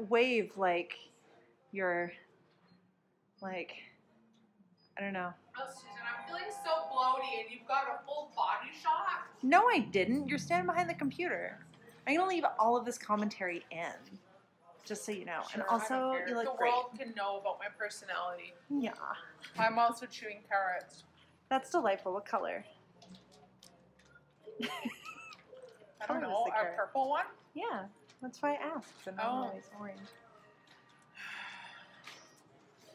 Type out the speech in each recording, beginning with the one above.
wave like you're like, I don't know. Oh, Susan, I'm feeling so bloated. You've got a full body shot? No, I didn't. You're standing behind the computer. I'm going to leave all of this commentary in, just so you know. Sure, and also, you look great. The world can know about my personality. Yeah. I'm also chewing carrots. That's delightful. What color? I don't know, a purple one? Yeah, that's why I asked. And not always orange.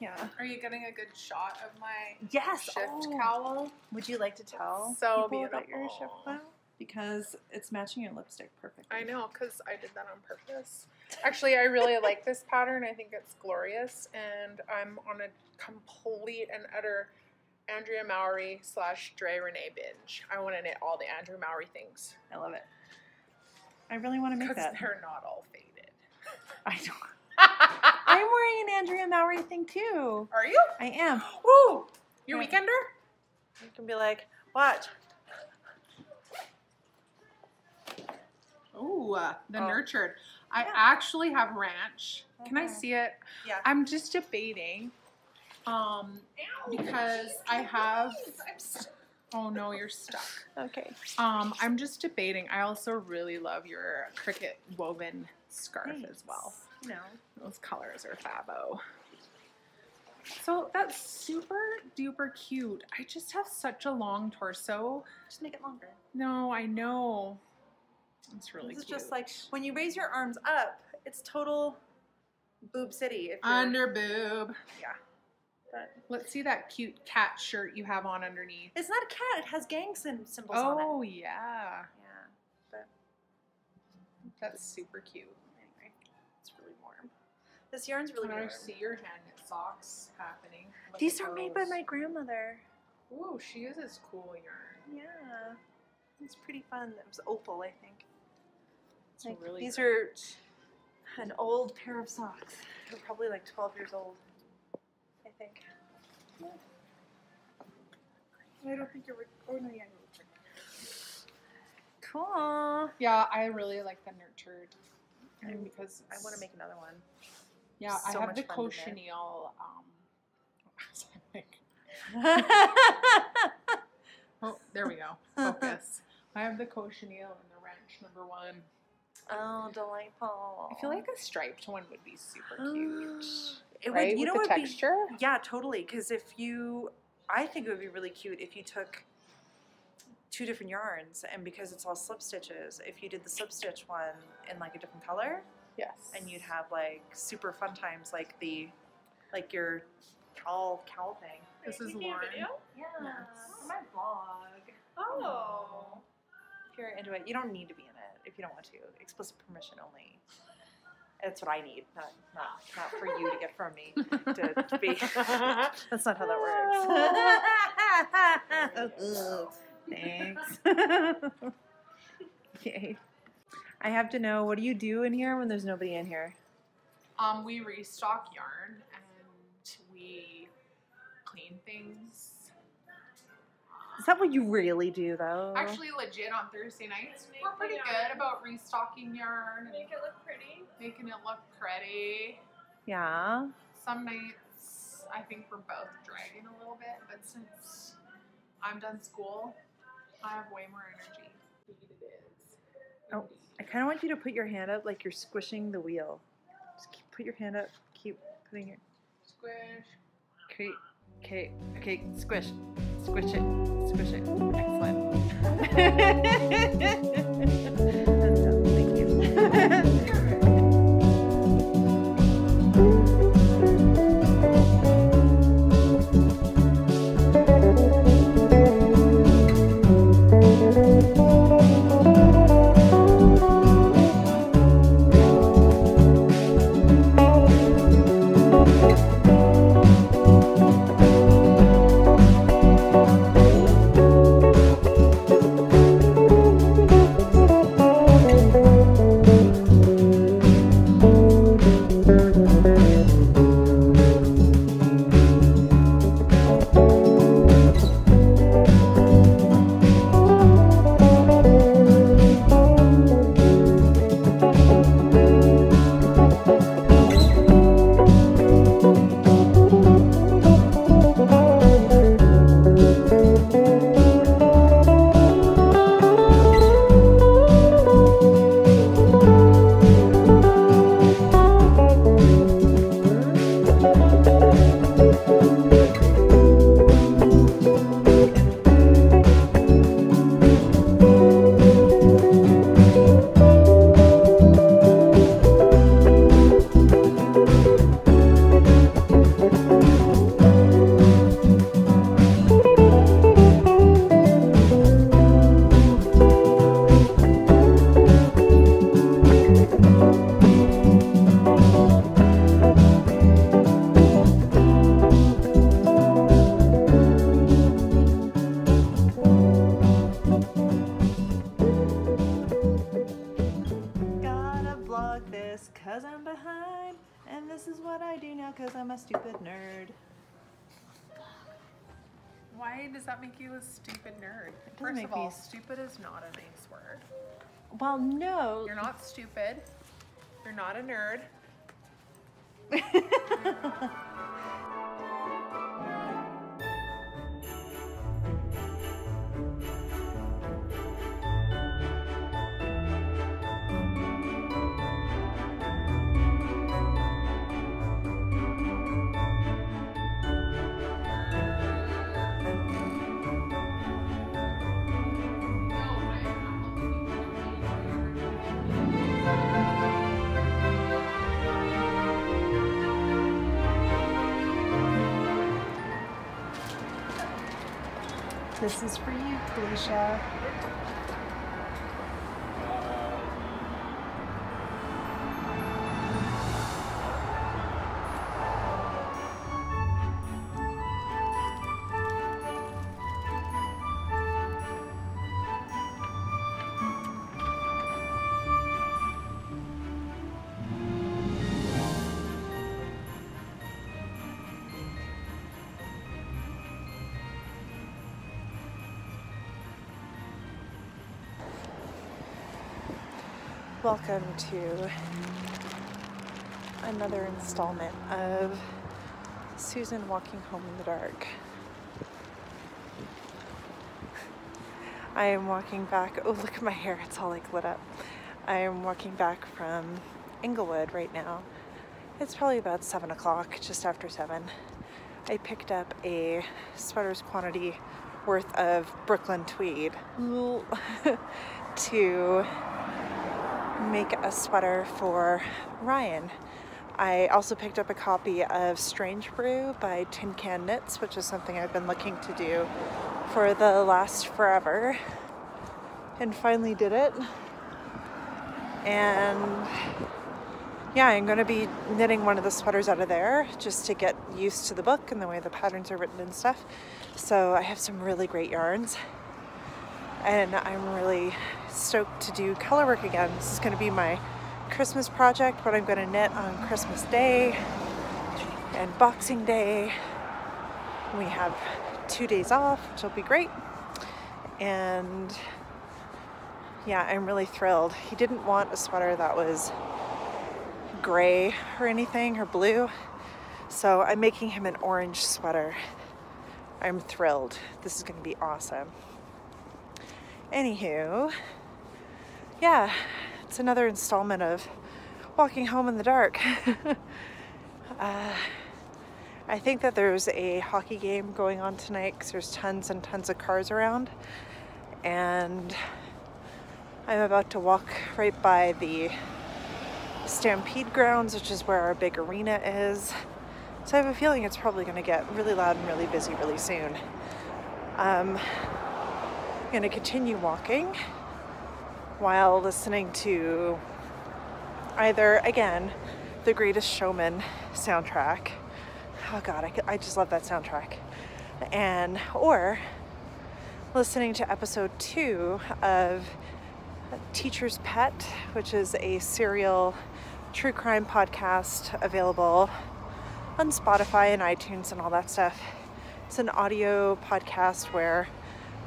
Yeah. Are you getting a good shot of my shift cowl? Would you like to tell people about your shift cowl? Because it's matching your lipstick perfectly. I know, because I did that on purpose. Actually, I really like this pattern. I think it's glorious, and I'm on a complete and utter Andrea Mowry / Dre Renee binge. I want to knit all the Andrea Mowry things. I love it. I really want to make that. Because they're not all faded. I don't. I'm wearing an Andrea Mowry thing too. Are you? I am. Woo! Your weekender? You can be like, watch. Ooh, the Nurtured. I actually have ranch. Can I see it? Yeah. I'm just debating. Because I have. Oh no, you're stuck. Okay. I'm just debating. I also really love your cricket woven scarf as well. No. Those colors are fabo. So that's super duper cute. I just have such a long torso. Just make it longer. No, I know. It's really cute. It's just like when you raise your arms up, it's total boob city. If under boob. Yeah. But let's see that cute cat shirt you have on underneath. It's not a cat. It has gang symbols on it. Oh, yeah. Yeah. But that's super cute. Anyway, it's really warm. This yarn's really warm. I see your hand knit socks happening. These are made by my grandmother. Ooh, she uses cool yarn. Yeah. It's pretty fun. It was opal, I think. Like, really these are an old pair of socks. They're probably like 12 years old, I think. Yeah. I don't think you're. Oh no, yeah, you're. Cool. Yeah, I really like the Nurtured, and because I want to make another one. Yeah, so I have the cochineal. Oh, there we go. Focus. I have the cochineal and the ranch #1. Oh, delightful. I feel like a striped one would be super cute. It right? would, you With know, the texture? Yeah, totally. Because I think it would be really cute if you took 2 different yarns, and because it's all slip stitches, if you did the slip stitch one in like a different color. Yes. And you'd have like super fun times, like your cowl thing. This is Lauren. Yeah. Yes. My vlog. Oh. If you're into it, you don't need to be in it if you don't want to. Explicit permission only. That's what I need, not for you to get from me to be. That's not how that works. Thanks. Okay. I have to know, what do you do in here when there's nobody in here? We restock yarn and we clean things. Is that what you really do, though? Actually, legit on Thursday nights, we're pretty good about restocking yarn. Make it look pretty. Making it look pretty. Yeah. Some nights, I think we're both dragging a little bit, but since I'm done school, I have way more energy. Indeed it is. Oh, I kind of want you to put your hand up like you're squishing the wheel. Just put your hand up. Keep putting your... Squish. Okay, squish. Squish it. Squish it. Excellent. That's done. Thank you. 'cause I'm behind. And this is what I do now 'cause I'm a stupid nerd. Why does that make you a stupid nerd? doesn't First make of all, me stupid is not a nice word. Well, no. You're not stupid. You're not a nerd. This is for you, Felicia. Welcome to another installment of Susan walking home in the dark. I am walking back. Oh, look at my hair. It's all like lit up. I am walking back from Inglewood right now. It's probably about 7 o'clock, just after 7. I picked up a sweater's quantity worth of Brooklyn tweed to make a sweater for Ryan. I also picked up a copy of Strange Brew by Tin Can Knits, which is something I've been looking to do for the last forever, and finally did it. And yeah, I'm going to be knitting one of the sweaters out of there just to get used to the book and the way the patterns are written and stuff. So I have some really great yarns, and I'm really stoked to do color work again. This is going to be my Christmas project, what I'm going to knit on Christmas Day and Boxing Day. We have 2 days off, which will be great. And yeah, I'm really thrilled. He didn't want a sweater that was gray or anything, or blue, so I'm making him an orange sweater. I'm thrilled. This is going to be awesome. Anywho, yeah, it's another installment of walking home in the dark. I think that there's a hockey game going on tonight because there's tons and tons of cars around, and I'm about to walk right by the Stampede grounds, which is where our big arena is. So I have a feeling it's probably going to get really loud and really busy really soon. I'm going to continue walking while listening to either, again, The Greatest Showman soundtrack. Oh God, I just love that soundtrack. Or listening to episode 2 of Teacher's Pet, which is a serial true crime podcast available on Spotify and iTunes and all that stuff. It's an audio podcast where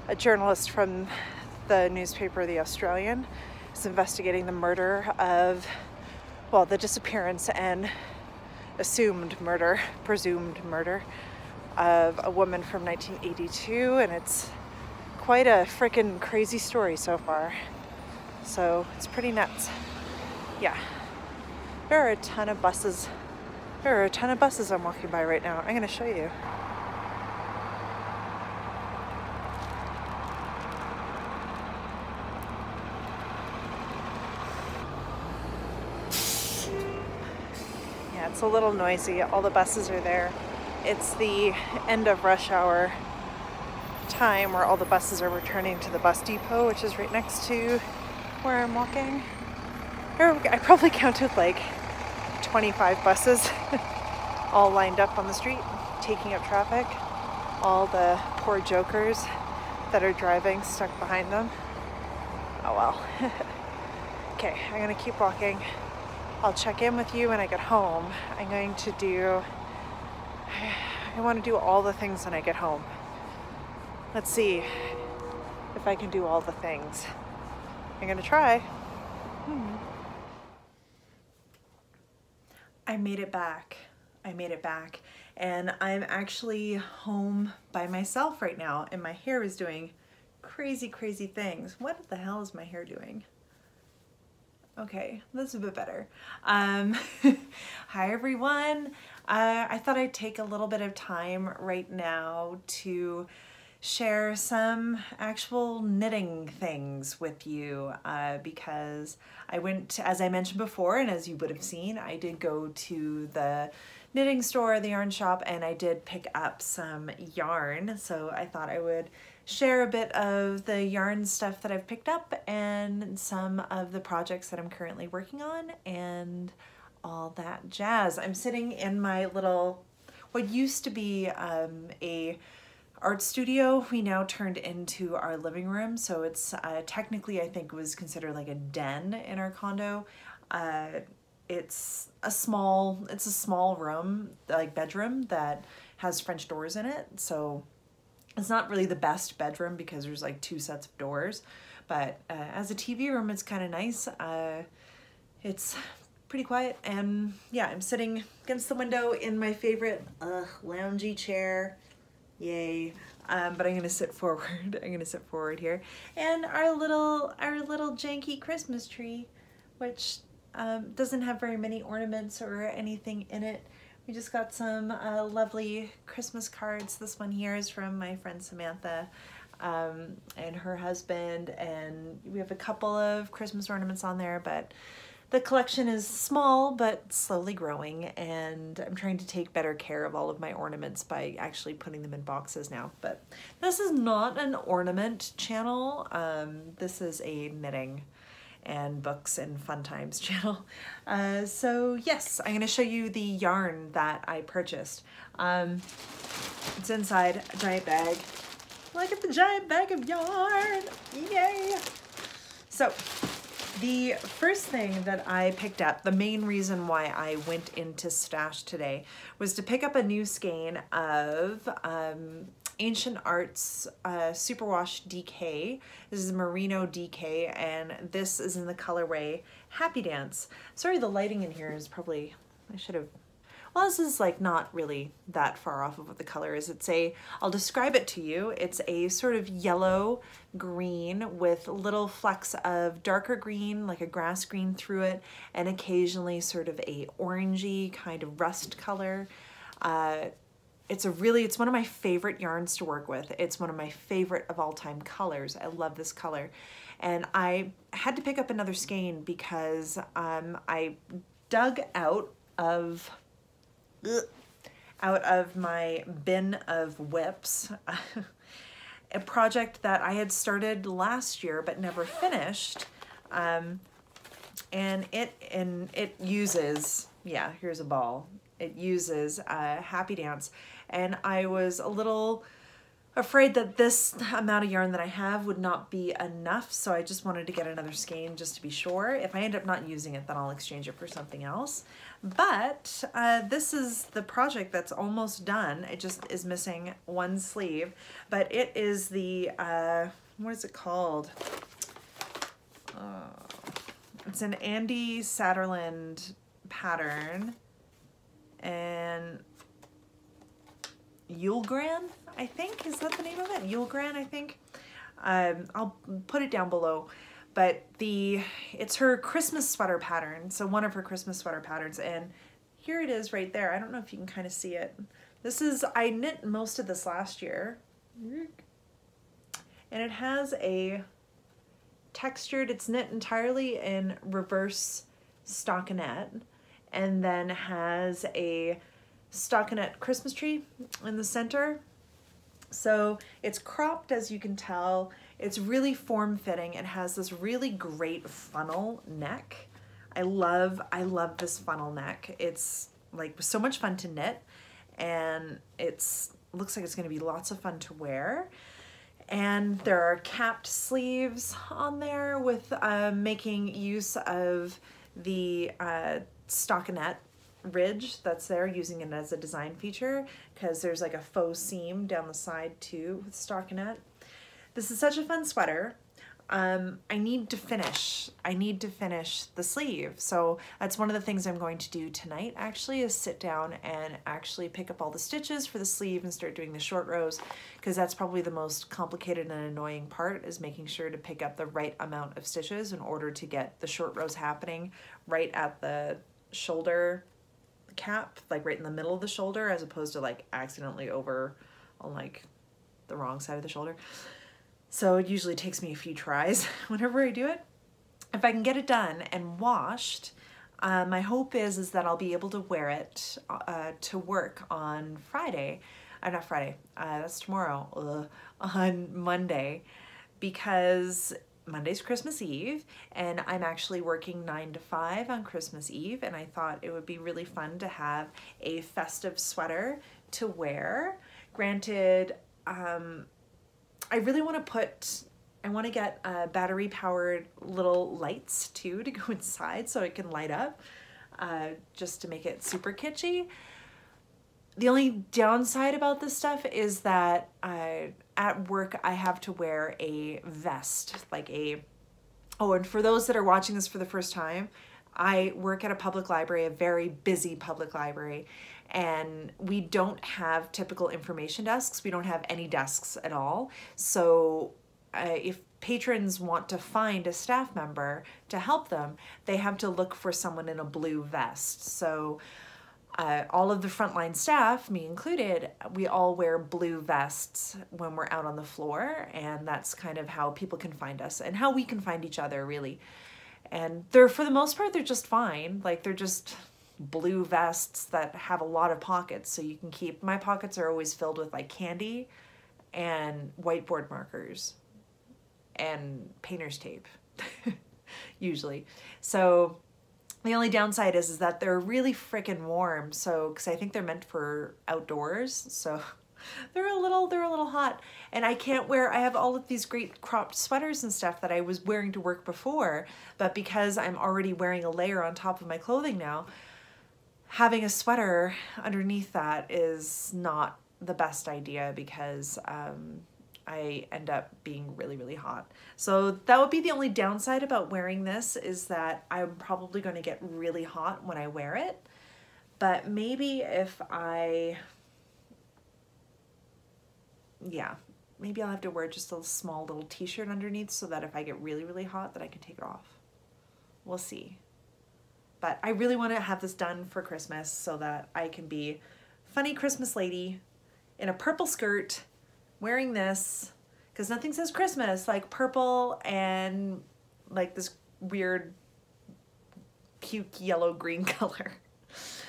a journalist from the newspaper The Australian is investigating the murder of, well, the disappearance and presumed murder of a woman from 1982, and it's quite a freaking crazy story so far. So it's pretty nuts. Yeah. There are a ton of buses. There are a ton of buses I'm walking by right now. I'm going to show you. Yeah, it's a little noisy. All the buses are there. It's the end of rush hour time where all the buses are returning to the bus depot, which is right next to where I'm walking. I probably counted like 25 buses all lined up on the street, taking up traffic. All the poor jokers that are driving stuck behind them. Oh well. Okay, I'm gonna keep walking. I'll check in with you when I get home. I want to do all the things when I get home. Let's see if I can do all the things. I'm gonna try. I made it back. And I'm actually home by myself right now, and my hair is doing crazy things. What the hell is my hair doing? Okay, that's a bit better. Hi everyone. I thought I'd take a little bit of time right now to share some actual knitting things with you because I went, as I mentioned before, and as you would have seen, I did go to the knitting store, the yarn shop, and I did pick up some yarn. So I thought I would share a bit of the yarn stuff that I've picked up and some of the projects that I'm currently working on and all that jazz. I'm sitting in my little, what used to be a art studio, we now turned into our living room. So it's technically, I think, was considered like a den in our condo. It's a small room, like bedroom that has French doors in it. So it's not really the best bedroom because there's like 2 sets of doors, but as a TV room, it's kind of nice. It's pretty quiet, and yeah, I'm sitting against the window in my favorite loungy chair. Yay. But I'm gonna sit forward. I'm gonna sit forward here. And our little janky Christmas tree, which doesn't have very many ornaments or anything in it. We just got some lovely Christmas cards. This one here is from my friend Samantha and her husband, and we have a couple of Christmas ornaments on there, but the collection is small but slowly growing, and I'm trying to take better care of all of my ornaments by actually putting them in boxes now. But this is not an ornament channel. This is a knitting and books and fun times channel. So yes, I'm gonna show you the yarn that I purchased. It's inside a giant bag. Look at the giant bag of yarn, yay! So the first thing that I picked up, the main reason why I went into Stash today, was to pick up a new skein of Ancient Arts Superwash DK. This is Merino DK, and this is in the colorway Happy Dance. Sorry, the lighting in here is probably, I should have, well, this is like not really that far off of what the color is. It's a, I'll describe it to you. It's a sort of yellow green with little flecks of darker green, like a grass green through it, and occasionally sort of a orangey kind of rust color. It's one of my favorite yarns to work with. It's one of my favorite of all time colors. I love this color. And I had to pick up another skein because I dug out of my bin of whips a project that I had started last year but never finished, and it uses, yeah, here's a ball. It uses Happy Dance, and I was a little afraid that this amount of yarn that I have would not be enough, so I just wanted to get another skein just to be sure. If I end up not using it, then I'll exchange it for something else. But this is the project that's almost done. It just is missing one sleeve, but it is the, what is it called? It's an Andi Satterlund pattern, and Julgran, I think, is that the name of it? Julgran, I think. I'll put it down below. But it's her Christmas sweater pattern, so one of her Christmas sweater patterns, and here it is right there. I don't know if you can kind of see it. This is, I knit most of this last year, and it has a textured, it's knit entirely in reverse stockinette, and then has a stockinette Christmas tree in the center. So it's cropped, as you can tell. It's really form-fitting. It has this really great funnel neck. I love this funnel neck. It's like so much fun to knit, and looks like it's going to be lots of fun to wear. And there are capped sleeves on there with making use of the stockinette ridge that's there, using it as a design feature, because there's like a faux seam down the side too with stockinette. This is such a fun sweater. I need to finish the sleeve. So that's one of the things I'm going to do tonight, actually, is sit down and actually pick up all the stitches for the sleeve and start doing the short rows, because that's probably the most complicated and annoying part, is making sure to pick up the right amount of stitches in order to get the short rows happening right at the shoulder cap, like right in the middle of the shoulder, as opposed to like accidentally over on like the wrong side of the shoulder. So it usually takes me a few tries whenever I do it. If I can get it done and washed, my hope is that I'll be able to wear it to work on Friday. Not Friday, that's tomorrow, on Monday, because Monday's Christmas Eve, and I'm actually working 9 to 5 on Christmas Eve, and I thought it would be really fun to have a festive sweater to wear. Granted, I really want to get battery powered little lights too to go inside so it can light up, just to make it super kitschy. The only downside about this stuff is that at work I have to wear a vest, and for those that are watching this for the first time, I work at a public library, a very busy public library, and we don't have typical information desks. We don't have any desks at all. So if patrons want to find a staff member to help them, they have to look for someone in a blue vest. So all of the frontline staff, me included, we all wear blue vests when we're out on the floor, and that's kind of how people can find us and how we can find each other, really. And for the most part, they're just fine. Like, they're just blue vests that have a lot of pockets, so you can keep, my pockets are always filled with like candy and whiteboard markers and painter's tape, usually. So the only downside is that they're really freaking warm. So, because I think they're meant for outdoors, so they're a little hot. And I can't wear, I have all of these great cropped sweaters and stuff that I was wearing to work before, but because I'm already wearing a layer on top of my clothing now, having a sweater underneath that is not the best idea, because I end up being really, really hot. So that would be the only downside about wearing this, is that I'm probably going to get really hot when I wear it. But maybe if maybe I'll have to wear just a small little t-shirt underneath, so that if I get really, really hot, that I can take it off. We'll see. But I really want to have this done for Christmas so that I can be funny Christmas lady in a purple skirt wearing this, because nothing says Christmas like purple and like this weird puke yellow green color.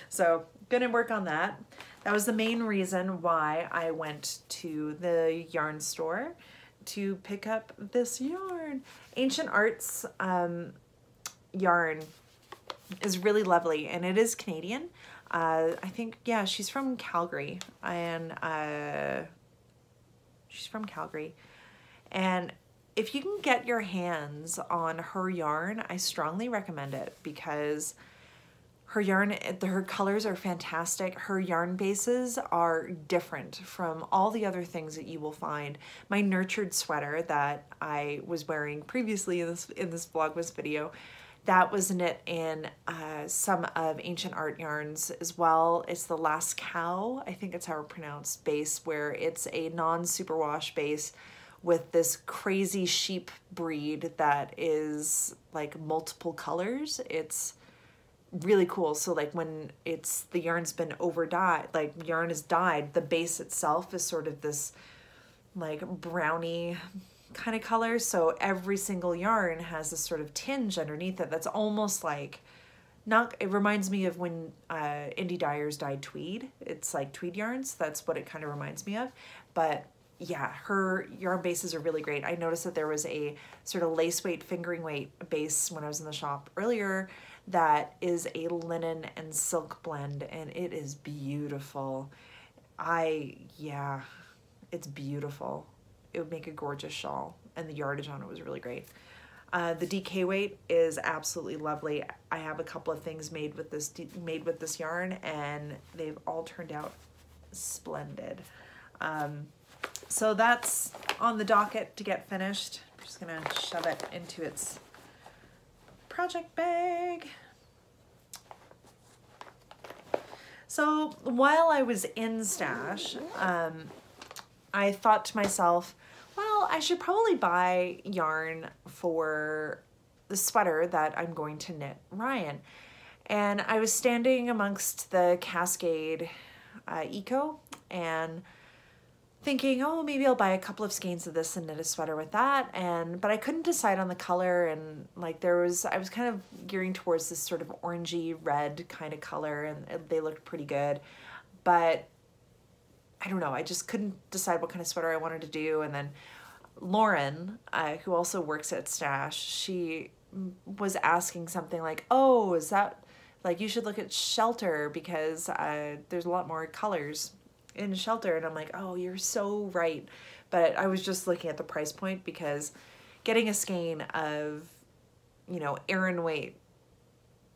So gonna work on that. That was the main reason why I went to the yarn store to pick up this yarn. Ancient Arts yarn is really lovely, and it is Canadian. I think, yeah, she's from Calgary, and and if you can get your hands on her yarn, I strongly recommend it, because her yarn, her colors are fantastic. Her yarn bases are different from all the other things that you will find. My Nurtured sweater that I was wearing previously in this Vlogmas video, that was knit in some of Ancient Art yarns as well. It's the Last Cow, I think it's how it's pronounced, base, where it's a non-superwash base with this crazy sheep breed that is like multiple colors. It's really cool. So like when the yarn's been over dyed, like yarn is dyed, the base itself is sort of this like brownie kind of color. So every single yarn has this sort of tinge underneath it that's almost like, it reminds me of when indie dyers dyed tweed. It's like tweed yarns. That's what it kind of reminds me of. But yeah, her yarn bases are really great. I noticed that there was a sort of lace weight, fingering weight base when I was in the shop earlier that is a linen and silk blend, and it is beautiful. Yeah, it's beautiful. It would make a gorgeous shawl, and the yardage on it was really great. The DK weight is absolutely lovely. I have a couple of things made with this yarn, and they've all turned out splendid. So that's on the docket to get finished. I'm just gonna shove it into its project bag. So while I was in Stash, I thought to myself, well, I should probably buy yarn for the sweater that I'm going to knit Ryan. And I was standing amongst the Cascade Eco and thinking, oh, maybe I'll buy a couple of skeins of this and knit a sweater with that. But I couldn't decide on the color, and like I was kind of gearing towards this sort of orangey red kind of color, and they looked pretty good. But I don't know, I just couldn't decide what kind of sweater I wanted to do. And then Lauren, who also works at Stash, she was asking something like, oh, is that, like, you should look at Shelter because there's a lot more colors in Shelter. And I'm like, oh, you're so right. But I was just looking at the price point, because getting a skein of, you know, Aran weight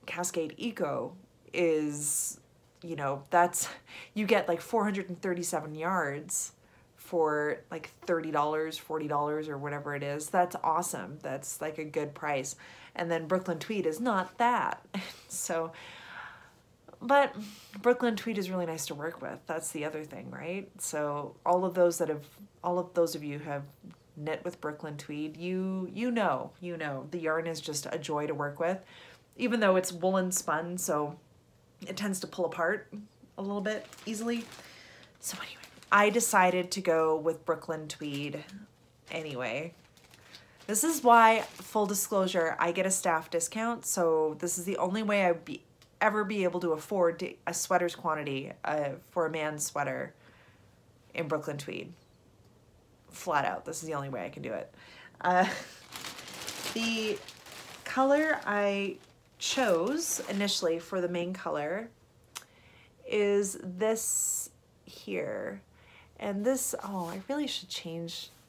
Cascade Eco is, you know, that's, you get like 437 yards for like $30, $40 or whatever it is. That's awesome. That's like a good price. And then Brooklyn Tweed is not that. So, but Brooklyn Tweed is really nice to work with. That's the other thing, right? So all of those of you who have knit with Brooklyn Tweed, you know, the yarn is just a joy to work with, even though it's woolen spun, so it tends to pull apart a little bit easily. So anyway, I decided to go with Brooklyn Tweed anyway. This is why, full disclosure, I get a staff discount, so this is the only way I'd ever be able to afford a sweater's quantity for a man's sweater in Brooklyn Tweed. Flat out, this is the only way I can do it. The color I chose initially for the main color is this here. And this, oh, I really should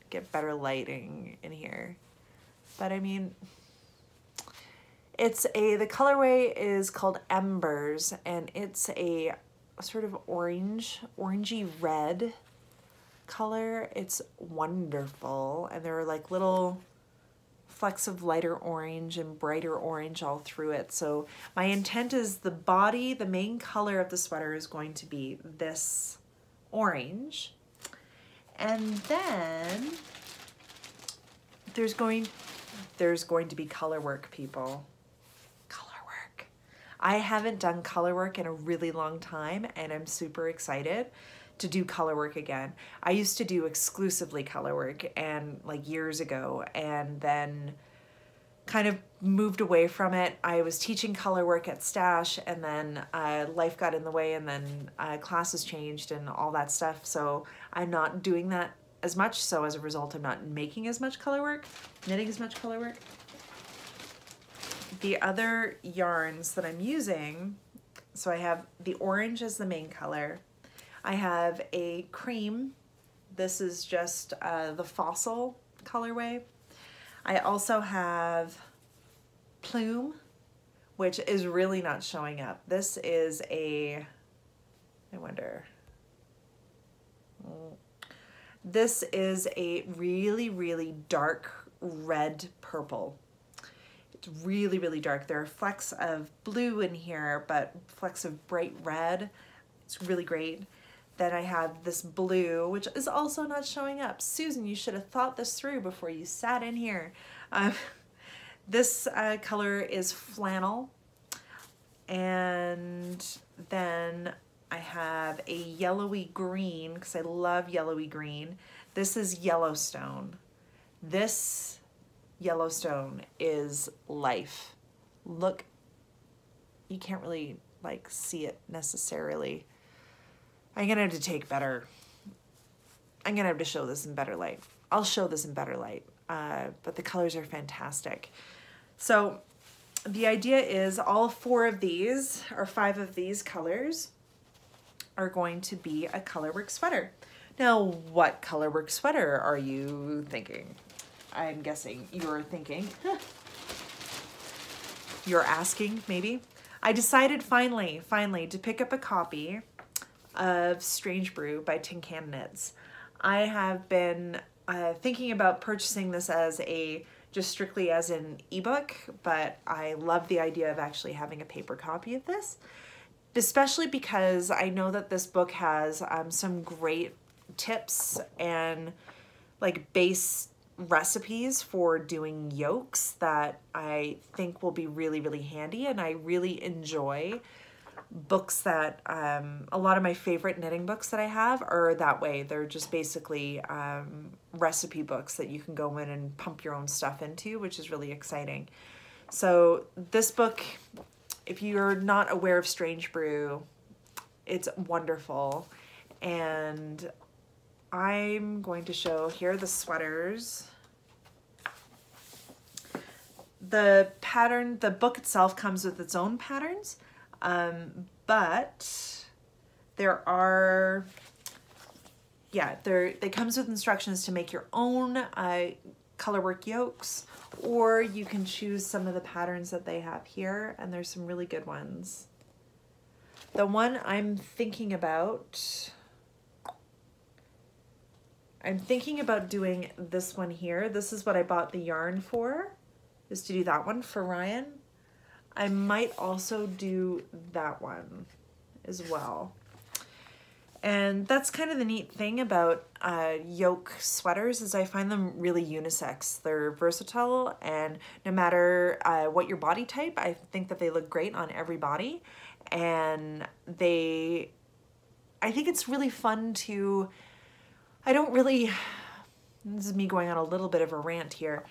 get better lighting in here. But I mean, the colorway is called Embers, and it's a sort of orangey red color. It's wonderful. And there are like little flecks of lighter orange and brighter orange all through it. So my intent is the main color of the sweater is going to be this orange. And then there's going to be color work, people. Color work. I haven't done color work in a really long time, and I'm super excited to do color work again. I used to do exclusively color work and like years ago, and then kind of moved away from it. I was teaching color work at Stash, and then life got in the way, and then classes changed and all that stuff. So I'm not doing that as much. So as a result, I'm not making as much color work, knitting as much color work. The other yarns that I'm using, so I have the orange as the main color. I have a cream. This is just the Fossil colorway. I also have Plume, which is really not showing up. This is I wonder. This is a really, really dark red purple. It's really, really dark. There are flecks of blue in here, but flecks of bright red. It's really great. Then I have this blue, which is also not showing up. Susan, you should have thought this through before you sat in here. This color is Flannel. And then I have a yellowy green, because I love yellowy green. This is Yellowstone. This Yellowstone is life. Look, you can't really like see it necessarily. I'm gonna have to take better, I'm gonna have to show this in better light. I'll show this in better light, but the colors are fantastic. So the idea is all 4 of these, or 5 of these colors, are going to be a colorwork sweater. Now, what colorwork sweater are you thinking? I'm guessing you're thinking. You're asking, maybe. I decided finally to pick up a copy of Strange Brew by Tin Can Knits. I have been thinking about purchasing this as just strictly as an ebook, but I love the idea of actually having a paper copy of this, especially because I know that this book has some great tips and like base recipes for doing yokes that I think will be really, really handy. And I really enjoy books that, a lot of my favorite knitting books that I have are that way. They're just basically recipe books that you can go in and pump your own stuff into, which is really exciting. So this book, if you're not aware of Strange Brew, it's wonderful. And I'm going to show here the sweaters. The pattern, the book itself comes with its own patterns, but there are, yeah, it comes with instructions to make your own colorwork yokes, or you can choose some of the patterns that they have here, and there's some really good ones. The one I'm thinking about doing this one here. This is what I bought the yarn for, is to do that one for Ryan. I might also do that one as well. And that's kind of the neat thing about yoke sweaters, is I find them really unisex. They're versatile, and no matter what your body type, I think that they look great on every body. And I think it's really fun to, this is me going on a little bit of a rant here.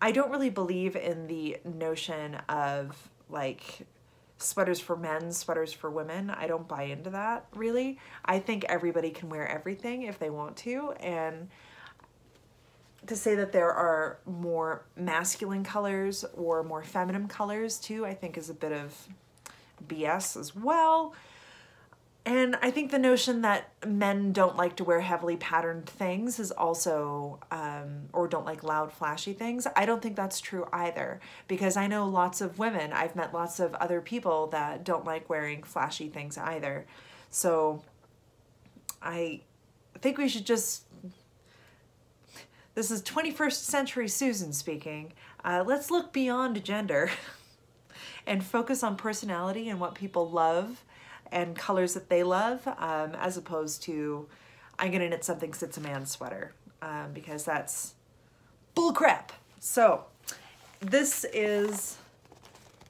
I don't really believe in the notion of like sweaters for men, sweaters for women. I don't buy into that, really. I think everybody can wear everything if they want to, and to say that there are more masculine colors or more feminine colors too, I think is a bit of BS as well. And I think the notion that men don't like to wear heavily patterned things is also, or don't like loud, flashy things. I don't think that's true either, because I know lots of women, I've met lots of other people that don't like wearing flashy things either. So I think we should just, this is 21st century Susan speaking, let's look beyond gender and focus on personality and what people love and colors that they love, as opposed to, I'm gonna knit something because it's a man's sweater, because that's bull crap. So this is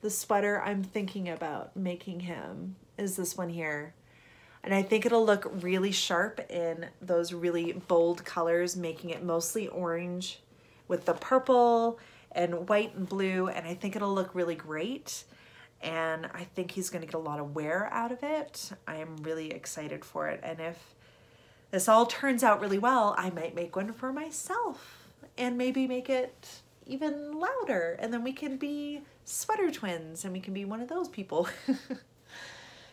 the sweater I'm thinking about making him, is this one here. And I think it'll look really sharp in those really bold colors, making it mostly orange with the purple and white and blue, and I think it'll look really great. And I think he's going to get a lot of wear out of it. I am really excited for it. And if this all turns out really well, I might make one for myself and maybe make it even louder. And then we can be sweater twins and we can be one of those people.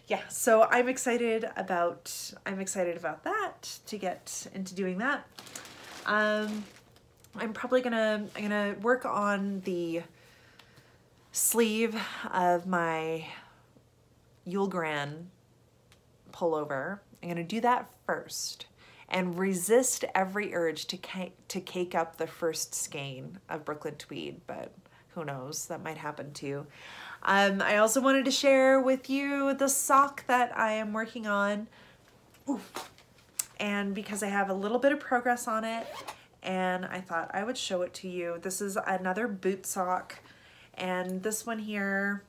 Yeah, so I'm excited about that, to get into doing that. I'm probably gonna work on the sleeve of my Julgran pullover. I'm gonna do that first and resist every urge to cake up the first skein of Brooklyn Tweed, but who knows, that might happen too. I also wanted to share with you the sock that I am working on. Oof. And because I have a little bit of progress on it, and I thought I would show it to you. This is another boot sock. And this one here,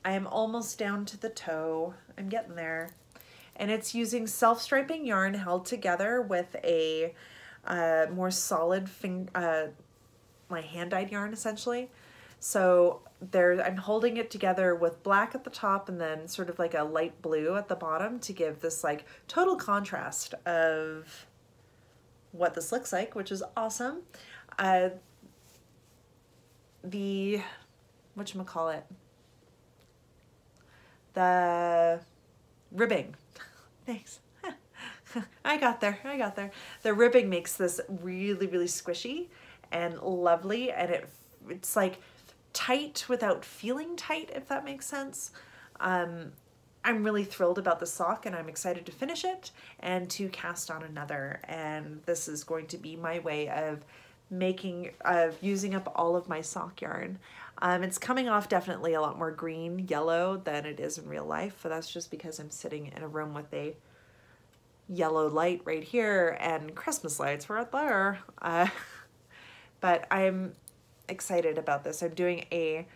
I am almost down to the toe. I'm getting there. And it's using self-striping yarn held together with a more solid my hand-dyed yarn, essentially. So I'm holding it together with black at the top and then sort of like a light blue at the bottom to give this like total contrast of what this looks like, which is awesome. The whatchamacallit, the ribbing, thanks. I got there. The ribbing makes this really, really squishy, and lovely, and it's like tight without feeling tight, if that makes sense. I'm really thrilled about the sock, and I'm excited to finish it and to cast on another. And this is going to be my way of using up all of my sock yarn. It's coming off definitely a lot more green yellow than it is in real life, but that's just because I'm sitting in a room with a yellow light right here and Christmas lights right there. But I'm excited about this. I'm doing a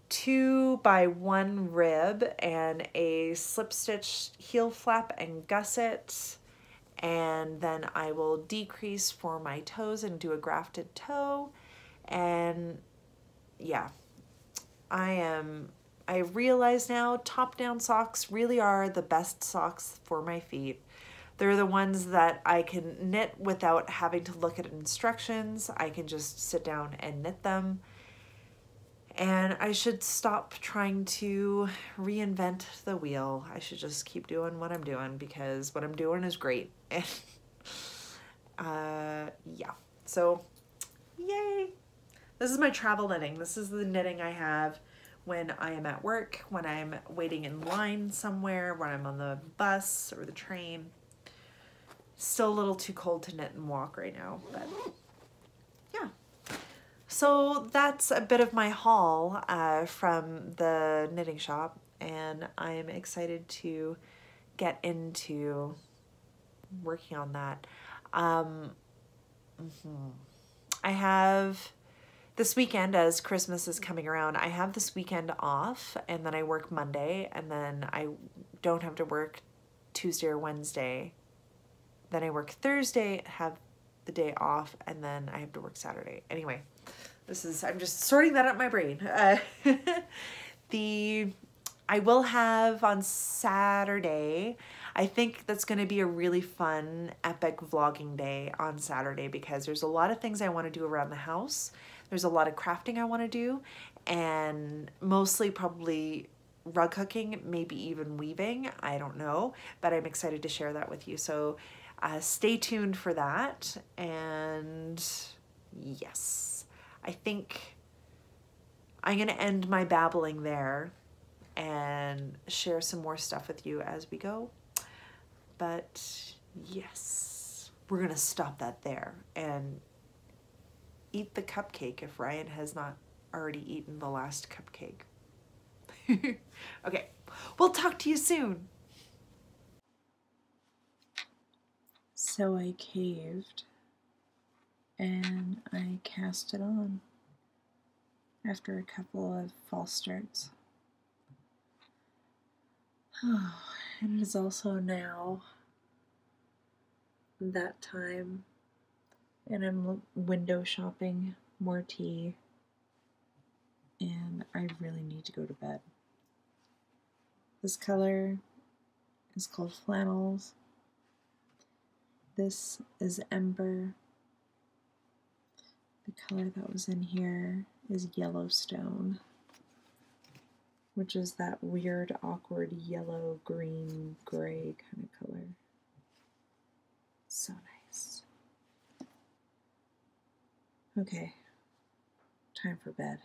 2x1 rib and a slip stitch heel flap and gusset, and then I will decrease for my toes and do a grafted toe. And yeah, I realize now top down socks really are the best socks for my feet. They're the ones that I can knit without having to look at instructions. I can just sit down and knit them. And I should stop trying to reinvent the wheel. I should just keep doing what I'm doing, because what I'm doing is great. And yeah, so yay. This is my travel knitting. This is the knitting I have when I am at work, when I'm waiting in line somewhere, when I'm on the bus or the train. Still a little too cold to knit and walk right now, but yeah. So that's a bit of my haul from the knitting shop, and I'm excited to get into working on that. I have this weekend, as Christmas is coming around, I have this weekend off, and then I work Monday, and then I don't have to work Tuesday or Wednesday. Then I work Thursday, have the day off, and then I have to work Saturday. Anyway, I'm just sorting that out in my brain. I will have on Saturday, I think that's going to be a really fun, epic vlogging day on Saturday, because there's a lot of things I want to do around the house. There's a lot of crafting I want to do, and mostly probably rug hooking, maybe even weaving. I don't know, but I'm excited to share that with you. So stay tuned for that. And yes, I think I'm going to end my babbling there and share some more stuff with you as we go. But yes, we're going to stop that there and eat the cupcake if Ryan has not already eaten the last cupcake. Okay, we'll talk to you soon. So I caved and I cast it on after a couple of false starts. Oh, and it is also now that time, and I'm window shopping more tea, and I really need to go to bed. This color is called Flannels. This is Ember. The color that was in here is Yellowstone, which is that weird, awkward yellow, green, gray kind of color. So nice. Okay, time for bed.